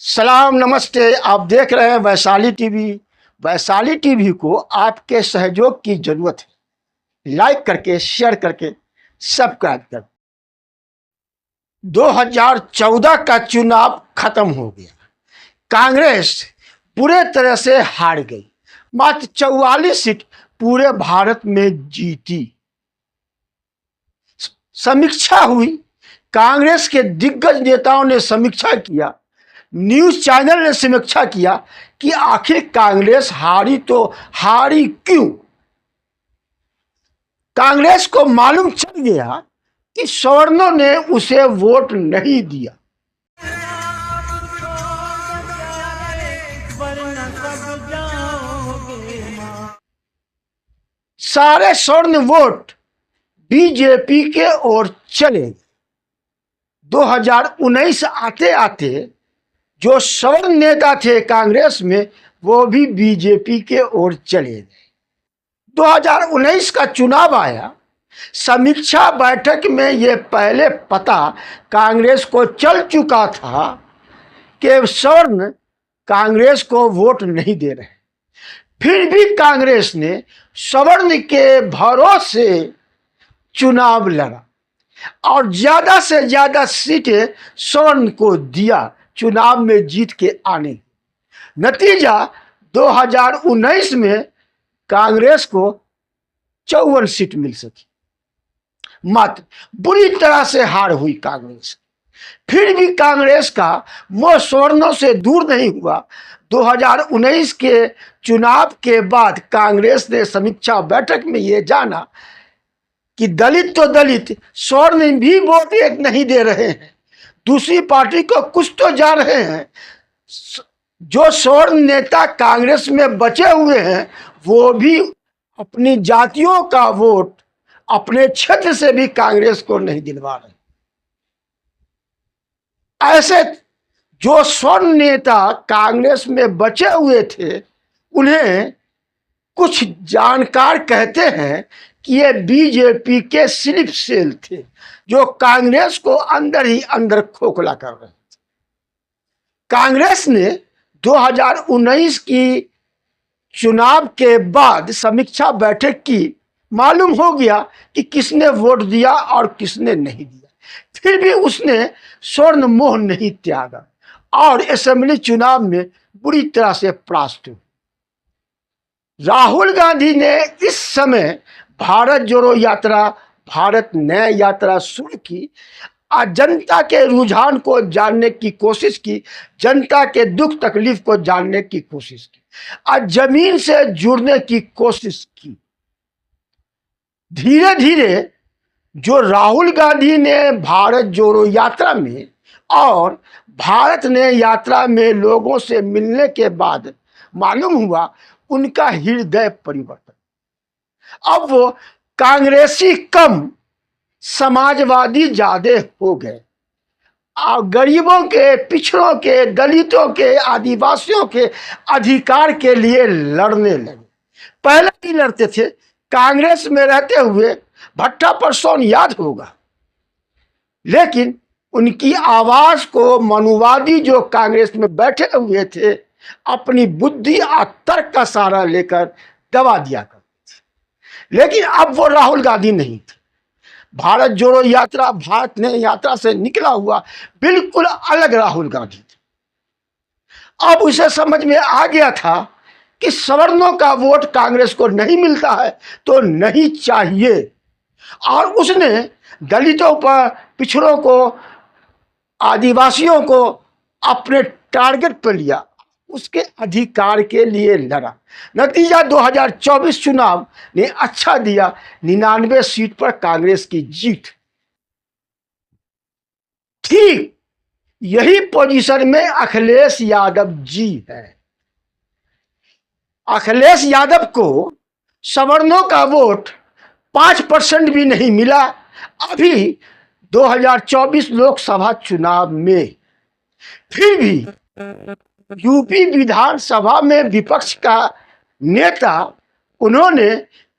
सलाम नमस्ते। आप देख रहे हैं वैशाली टीवी। वैशाली टीवी को आपके सहयोग की जरूरत है। लाइक करके, शेयर करके, सब्सक्राइब कर। 2014 का चुनाव खत्म हो गया। कांग्रेस पूरे तरह से हार गई। मात्र 44 सीट पूरे भारत में जीती। समीक्षा हुई। कांग्रेस के दिग्गज नेताओं ने समीक्षा किया। न्यूज चैनल ने समीक्षा किया कि आखिर कांग्रेस हारी तो हारी क्यों। कांग्रेस को मालूम चल गया कि सवर्णों ने उसे वोट नहीं दिया। सारे स्वर्ण वोट बीजेपी के ओर चले। 2019 आते आते जो सवर्ण नेता थे कांग्रेस में वो भी बीजेपी के ओर चले गए। 2019 का चुनाव आया। समीक्षा बैठक में ये पहले पता कांग्रेस को चल चुका था कि सवर्ण कांग्रेस को वोट नहीं दे रहे। फिर भी कांग्रेस ने सवर्ण के भरोसे चुनाव लड़ा और ज्यादा से ज्यादा सीटें सवर्ण को दिया चुनाव में जीत के आने। नतीजा 2019 में कांग्रेस को 54 सीट मिल सकी। मात्र बुरी तरह से हार हुई कांग्रेस। फिर भी कांग्रेस का मोह सवर्णों से दूर नहीं हुआ। 2019 के चुनाव के बाद कांग्रेस ने समीक्षा बैठक में यह जाना कि दलित तो दलित, स्वर्ण भी वोट एक नहीं दे रहे हैं। दूसरी पार्टी को कुछ तो जा रहे हैं। जो स्वर्ण नेता कांग्रेस में बचे हुए हैं वो भी अपनी जातियों का वोट अपने क्षेत्र से भी कांग्रेस को नहीं दिलवा रहे। ऐसे जो स्वर्ण नेता कांग्रेस में बचे हुए थे उन्हें कुछ जानकार कहते हैं कि ये बीजेपी के स्लीपर सेल थे जो कांग्रेस को अंदर ही अंदर खोखला कर रहे थे। कांग्रेस ने 2019 की चुनाव के बाद समीक्षा बैठक की। मालूम हो गया कि किसने वोट दिया और किसने नहीं दिया। फिर भी उसने स्वर्ण मोह नहीं त्यागा और असेंबली चुनाव में बुरी तरह से परास्त हुआ। राहुल गांधी ने इस समय भारत जोड़ो यात्रा, भारत नया यात्रा शुरू की। जनता के रुझान को जानने की कोशिश की, जनता के दुख तकलीफ को जानने की कोशिश की, आज जमीन से जुड़ने की कोशिश की। धीरे धीरे जो राहुल गांधी ने भारत जोड़ो यात्रा में और भारत ने यात्रा में लोगों से मिलने के बाद मालूम हुआ उनका हृदय परिवर्तन। अब वो कांग्रेसी कम, समाजवादी ज्यादा हो गए और गरीबों के, पिछड़ों के, दलितों के, आदिवासियों के अधिकार के लिए लड़ने लगे। पहले भी लड़ते थे। कांग्रेस में रहते हुए भट्टा परसोन याद होगा, लेकिन उनकी आवाज को मनुवादी जो कांग्रेस में बैठे हुए थे अपनी बुद्धि और तर्क का सहारा लेकर दबा दिया करते थे। लेकिन अब वो राहुल गांधी नहीं थे। भारत जोड़ो यात्रा, भारत ने यात्रा से निकला हुआ बिल्कुल अलग राहुल गांधी थे। अब उसे समझ में आ गया था कि सवर्णों का वोट कांग्रेस को नहीं मिलता है तो नहीं चाहिए, और उसने दलितों पर, पिछड़ों को, आदिवासियों को अपने टारगेट पर लिया, उसके अधिकार के लिए लड़ा। नतीजा 2024 चुनाव ने अच्छा दिया। 99 सीट पर कांग्रेस की जीत। ठीक यही पोजीशन में अखिलेश यादव जी है। अखिलेश यादव को सवर्णों का वोट 5% भी नहीं मिला अभी 2024 लोकसभा चुनाव में। फिर भी यूपी विधानसभा में विपक्ष का नेता उन्होंने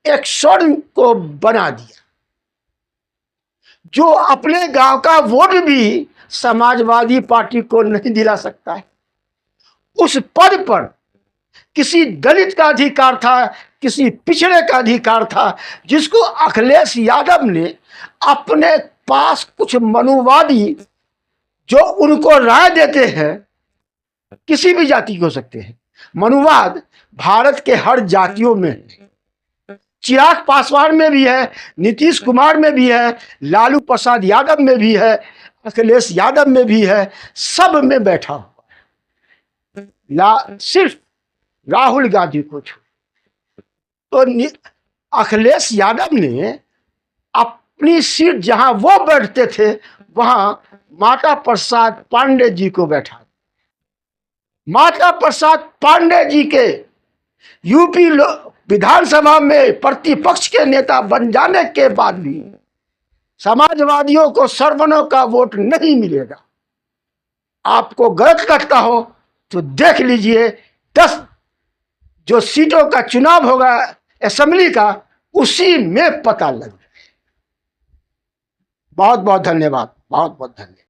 एक स्वर्ण को बना दिया जो अपने गांव का वोट भी समाजवादी पार्टी को नहीं दिला सकता है। उस पद पर किसी दलित का अधिकार था, किसी पिछड़े का अधिकार था, जिसको अखिलेश यादव ने अपने पास कुछ मनुवादी जो उनको राय देते हैं, किसी भी जाति को हो सकते हैं। मनुवाद भारत के हर जातियों में है। चिराग पासवान में भी है, नीतीश कुमार में भी है, लालू प्रसाद यादव में भी है, अखिलेश यादव में भी है, सब में बैठा हुआ है। सिर्फ राहुल गांधी को छोड़। तो अखिलेश यादव ने अपनी सीट जहां वो बैठते थे वहां माता प्रसाद पांडे जी को बैठा। माता प्रसाद पांडे जी के यूपी विधानसभा में प्रतिपक्ष के नेता बन जाने के बाद भी समाजवादियों को सरवनों का वोट नहीं मिलेगा। आपको गलत लगता हो तो देख लीजिए, 10 जो सीटों का चुनाव होगा असेंबली का, उसी में पता लग जाए। बहुत बहुत धन्यवाद, बहुत बहुत धन्यवाद।